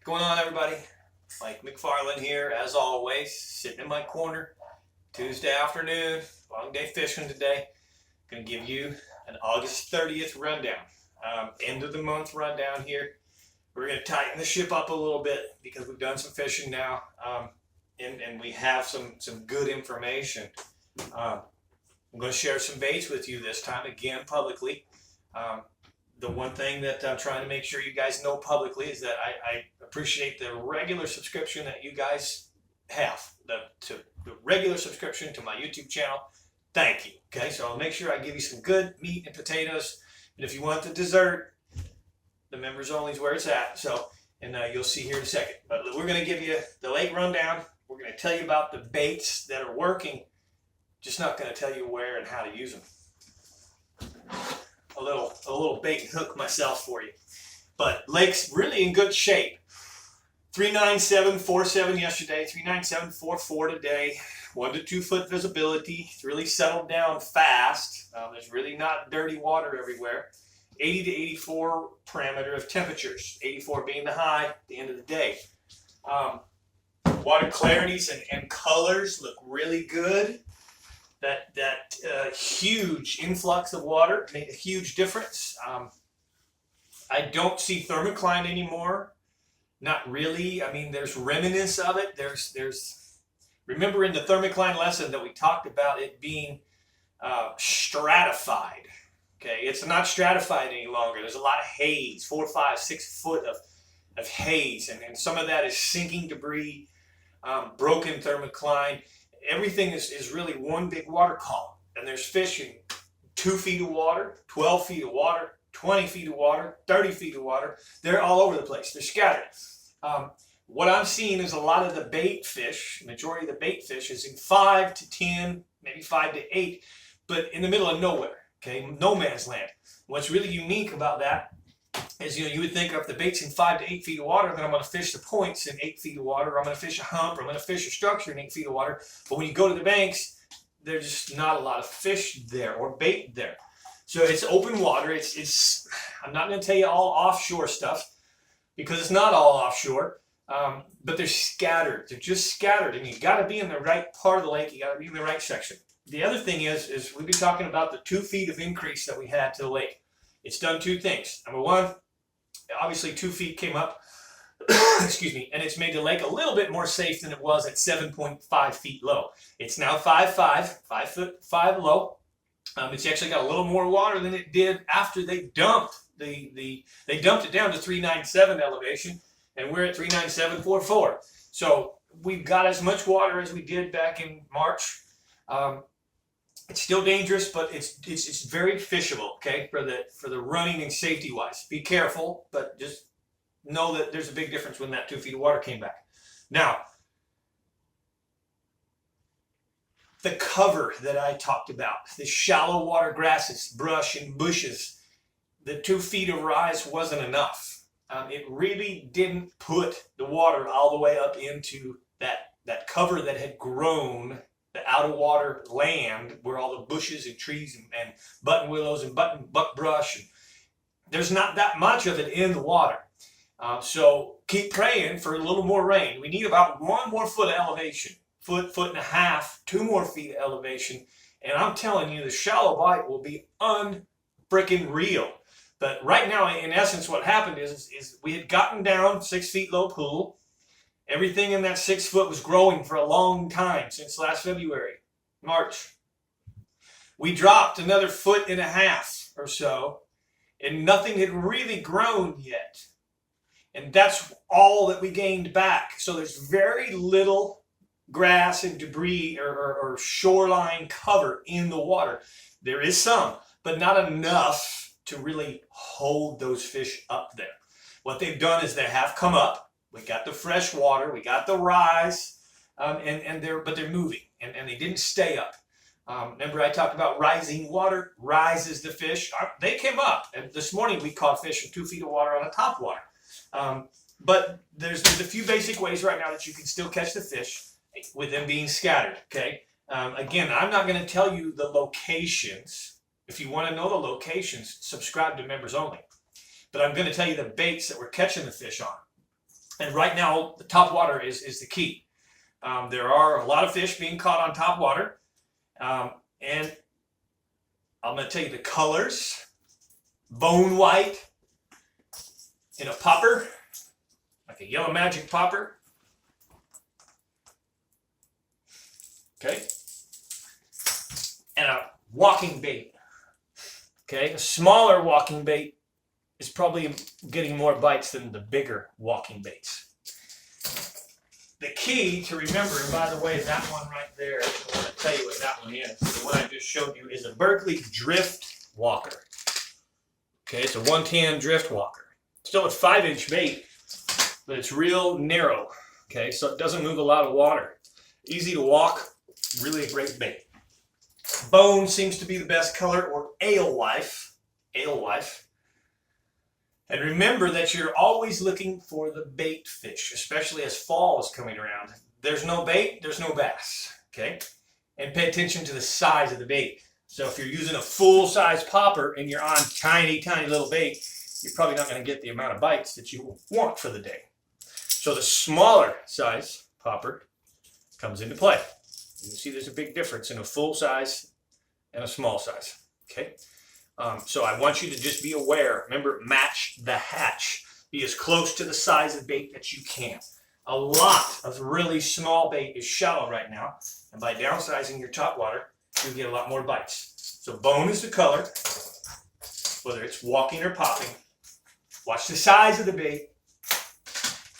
Going on, everybody? Mike McFarland here, as always, sitting in my corner. Tuesday afternoon, long day fishing today. Going to give you an August 30th rundown, end of the month rundown here. We're going to tighten the ship up a little bit because we've done some fishing now, and we have some good information. I'm going to share some baits with you this time, again, publicly. The one thing that I'm trying to make sure you guys know publicly is that I appreciate the regular subscription that you guys have, the regular subscription to my YouTube channel. Thank you. Okay, so I'll make sure I give you some good meat and potatoes. And if you want the dessert, the members only is where it's at. So, and you'll see here in a second. But we're going to give you the lake rundown. We're going to tell you about the baits that are working. Just not going to tell you where and how to use them. A little bait and hook myself for you. But lake's really in good shape. 39747 yesterday, 39744 today. 1 to 2 foot visibility. It's really settled down fast. There's really not dirty water everywhere. 80 to 84 parameter of temperatures. 84 being the high at the end of the day. Water clarities and colors look really good. That huge influx of water made a huge difference. I don't see thermocline anymore. Not really. I mean, there's remnants of it. Remember in the thermocline lesson that we talked about it being stratified. Okay, it's not stratified any longer. There's a lot of haze, 4, 5, 6 foot of haze, and some of that is sinking debris, broken thermocline. Everything is really one big water column, and there's fish in 2 feet of water, 12 feet of water, 20 feet of water, 30 feet of water. They're all over the place. They're scattered. What I'm seeing is a lot of the bait fish, majority of the bait fish is in 5 to 10, maybe 5 to 8, but in the middle of nowhere, okay, no man's land. What's really unique about that is, you would think if the bait's in 5 to 8 feet of water, then I'm going to fish the points in 8 feet of water, or I'm going to fish a hump, or I'm going to fish a structure in 8 feet of water. But when you go to the banks, there's just not a lot of fish there or bait there. So it's open water. I'm not going to tell you all offshore stuff because it's not all offshore, but they're scattered. They're just scattered, and you got to be in the right part of the lake. You got to be in the right section. The other thing is we've been talking about the 2 feet of increase that we had to the lake. It's done 2 things. Number one, obviously 2 feet came up, excuse me, and it's made the lake a little bit more safe than it was at 7.5 feet low. It's now 5 foot 5 low. It's actually got a little more water than it did after they dumped they dumped it down to 397 elevation, and we're at 39744. So we've got as much water as we did back in March. It's still dangerous, but it's very fishable, okay, for the running and safety wise. Be careful, but just know that there's a big difference when that 2 feet of water came back. Now, the cover that I talked about, the shallow water grasses, brush, and bushes, the 2 feet of rise wasn't enough. It really didn't put the water all the way up into that cover that had grown, the out of water land where all the bushes and trees and button willows and buckbrush, and there's not that much of it in the water. So keep praying for a little more rain. We need about 1 more foot of elevation, foot and a half, 2 more feet of elevation, and I'm telling you, the shallow bite will be unfreaking real. But right now, in essence, what happened is we had gotten down 6 feet low pool. Everything in that 6 foot was growing for a long time, since last February, March. We dropped another 1.5 foot or so, and nothing had really grown yet. And that's all that we gained back. So there's very little grass and debris or shoreline cover in the water. There is some, but not enough to really hold those fish up there. What they've done is they have come up. We got the fresh water, we got the rise, but they're moving, and they didn't stay up. Remember I talked about rising water rises the fish. They came up, and this morning we caught fish in 2 feet of water on the top water. But there's a few basic ways right now that you can still catch the fish with them being scattered, okay? Again, I'm not going to tell you the locations. If you want to know the locations, subscribe to members only. But I'm going to tell you the baits that we're catching the fish on. And right now, the top water is the key. There are a lot of fish being caught on top water. And I'm going to tell you the colors. Bone white in a popper, like a yellow magic popper. Okay. And a walking bait. Okay. A smaller walking bait is probably getting more bites than the bigger walking baits. The key to remember, and by the way, that one right there, I want to tell you what that one is. The one I just showed you is a Berkley Drift Walker. Okay, it's a 110 Drift Walker. Still a 5-inch bait, but it's real narrow. Okay, so it doesn't move a lot of water. Easy to walk, really a great bait. Bone seems to be the best color, or alewife. Alewife. And remember that you're always looking for the bait fish, especially as fall is coming around. There's no bait, there's no bass. Okay, and pay attention to the size of the bait. So if you're using a full-size popper and you're on tiny, tiny little bait, you're probably not going to get the amount of bites that you want for the day. So the smaller size popper comes into play. You see there's a big difference in a full size and a small size. Okay, so I want you to just be aware. Remember, match the hatch. Be as close to the size of bait that you can. A lot of really small bait is shallow right now, and by downsizing your top water, you get a lot more bites. So bone is the color, whether it's walking or popping. Watch the size of the bait.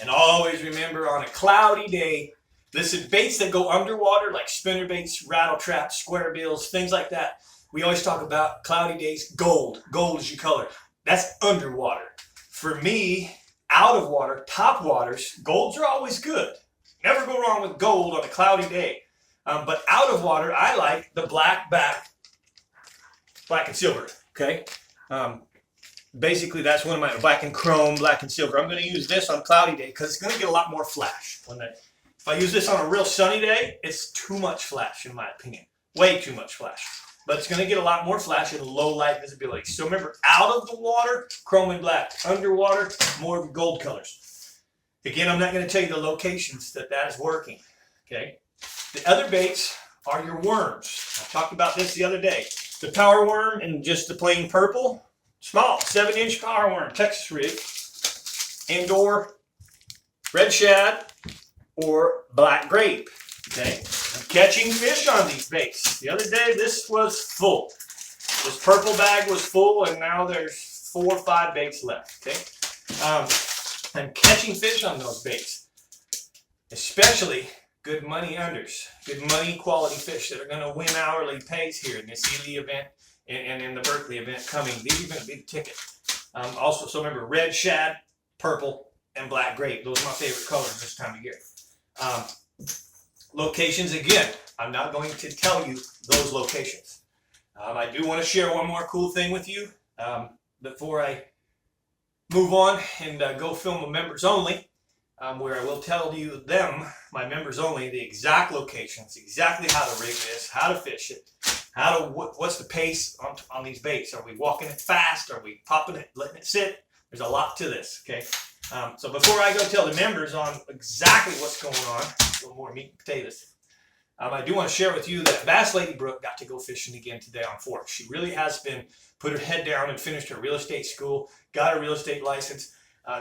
And always remember, on a cloudy day, listen, baits that go underwater, like spinner baits, rattle traps, square bills, things like that. We always talk about cloudy days, gold. Gold is your color. That's underwater. For me, out of water, top waters, golds are always good. Never go wrong with gold on a cloudy day. But out of water, I like the black and silver, okay? Basically, that's one of my black and chrome, black and silver. I'm going to use this on a cloudy day because it's going to get a lot more flash. If I use this on a real sunny day, it's too much flash, in my opinion. Way too much flash. But it's going to get a lot more flash and low light visibility. So remember, out of the water, chrome and black. Underwater, more of gold colors. Again, I'm not going to tell you the locations that is working, okay? The other baits are your worms. I talked about this the other day. The power worm and just the plain purple, small, 7-inch power worm, Texas rig, and/or red shad or black grape. Okay, I'm catching fish on these baits. The other day, this was full. This purple bag was full, and now there's 4 or 5 baits left. Okay, I'm catching fish on those baits, especially good money unders, good money quality fish that are going to win hourly pays here in this Ely event and in the Berkley event coming. These are going to be the ticket. Also, so remember, red shad, purple, and black grape. Those are my favorite colors this time of year. Locations, again, I'm not going to tell you those locations. I do want to share one more cool thing with you before I move on and go film a members only. Where I will tell you my members only, the exact locations, exactly how to rig this, how to fish it, what's the pace on these baits. Are we walking it fast? Are we popping it, letting it sit? There's a lot to this, okay? So before I go tell the members on exactly what's going on, a little more meat and potatoes, I do want to share with you that Bass Lady Brooke got to go fishing again today on Forks. She really has put her head down and finished her real estate school, got her real estate license.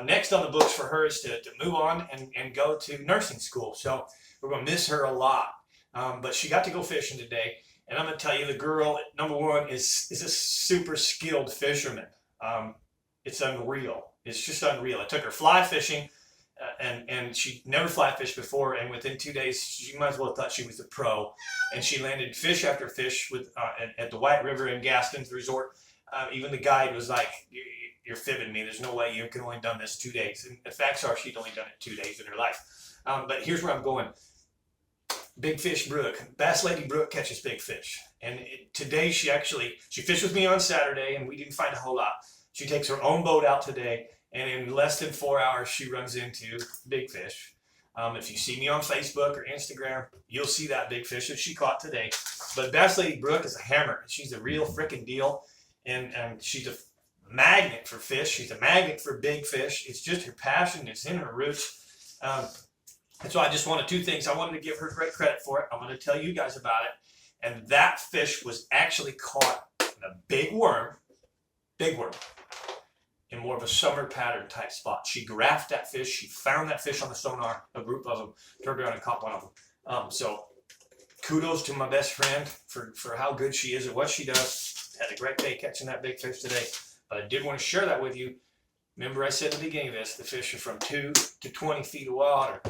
Next on the books for her is to move on and go to nursing school. So we're going to miss her a lot. But she got to go fishing today. And I'm going to tell you, the girl, number one, is a super skilled fisherman. It's unreal. It's just unreal. I took her fly fishing, and she never fly fished before. And within 2 days, she might as well have thought she was a pro. And she landed fish after fish at the White River in Gaston's resort. Even the guide was like, "You're fibbing me. There's no way you can only done this 2 days." And the facts are she'd only done it 2 days in her life. But here's where I'm going. Big Fish Brooke. Bass Lady Brooke catches big fish. And today she fished with me on Saturday, and we didn't find a whole lot. She takes her own boat out today, and in less than 4 hours, she runs into big fish. If you see me on Facebook or Instagram, you'll see that big fish that she caught today. But Bass Lady Brooke is a hammer. She's a real freaking deal. And she's a magnet for fish. She's a magnet for big fish. It's just her passion. It's in her roots. And so I just wanted two things. I wanted to give her great credit for it. I'm going to tell you guys about it. And that fish was actually caught in a big worm, in more of a summer pattern type spot. She graphed that fish. She found that fish on the sonar, a group of them, turned around and caught one of them. So kudos to my best friend for how good she is at what she does. Had a great day catching that big fish today. But I did want to share that with you. Remember I said at the beginning of this, the fish are from 2 to 20 feet of water.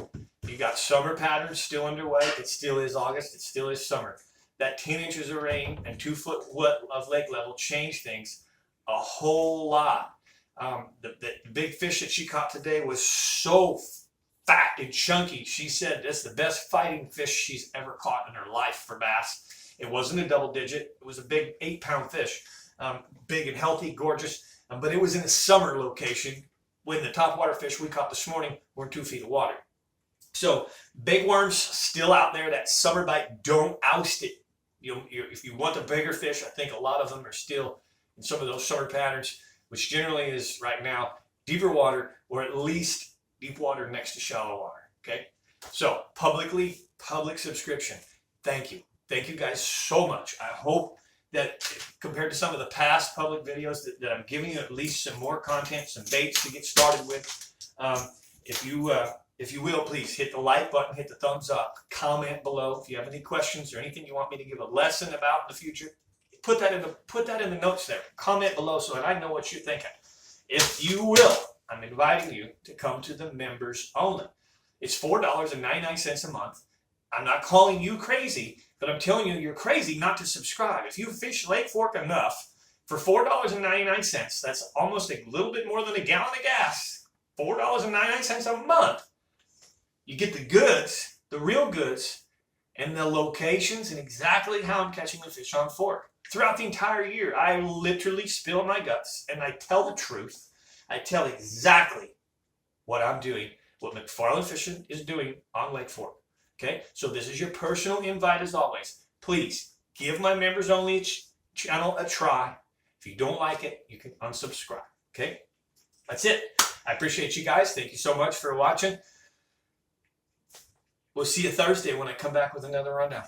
You got summer patterns still underway. It still is August. It still is summer. That 10 inches of rain and 2 foot of lake level changed things a whole lot. The big fish that she caught today was so fat and chunky. She said that's the best fighting fish she's ever caught in her life for bass. It wasn't a double digit. It was a big 8-pound fish. Big and healthy, gorgeous. But it was in a summer location when the topwater fish we caught this morning were in 2 feet of water. So big worms still out there. That summer bite, don't oust it. If you want the bigger fish, I think a lot of them are still in some of those summer patterns, which generally is right now deeper water or at least deep water next to shallow water. Okay, so public subscription. Thank you guys so much. I hope that compared to some of the past public videos that I'm giving you at least some more content, some baits to get started with. If you will, please hit the like button, hit the thumbs up, comment below if you have any questions or anything you want me to give a lesson about in the future. Put that in the notes there. Comment below so that I know what you're thinking. If you will, I'm inviting you to come to the members only. It's $4.99 a month. I'm not calling you crazy, but I'm telling you you're crazy not to subscribe. If you fish Lake Fork enough for $4.99, that's almost a little bit more than a gallon of gas. $4.99 a month. You get the goods, the real goods, and the locations and exactly how I'm catching the fish on Fork. Throughout the entire year, I literally spill my guts and I tell the truth. I tell exactly what I'm doing, what McFarland Fishing is doing on Lake Fork. Okay, so this is your personal invite as always. Please give my members only channel a try. If you don't like it, you can unsubscribe. Okay, that's it. I appreciate you guys. Thank you so much for watching. We'll see you Thursday when I come back with another rundown.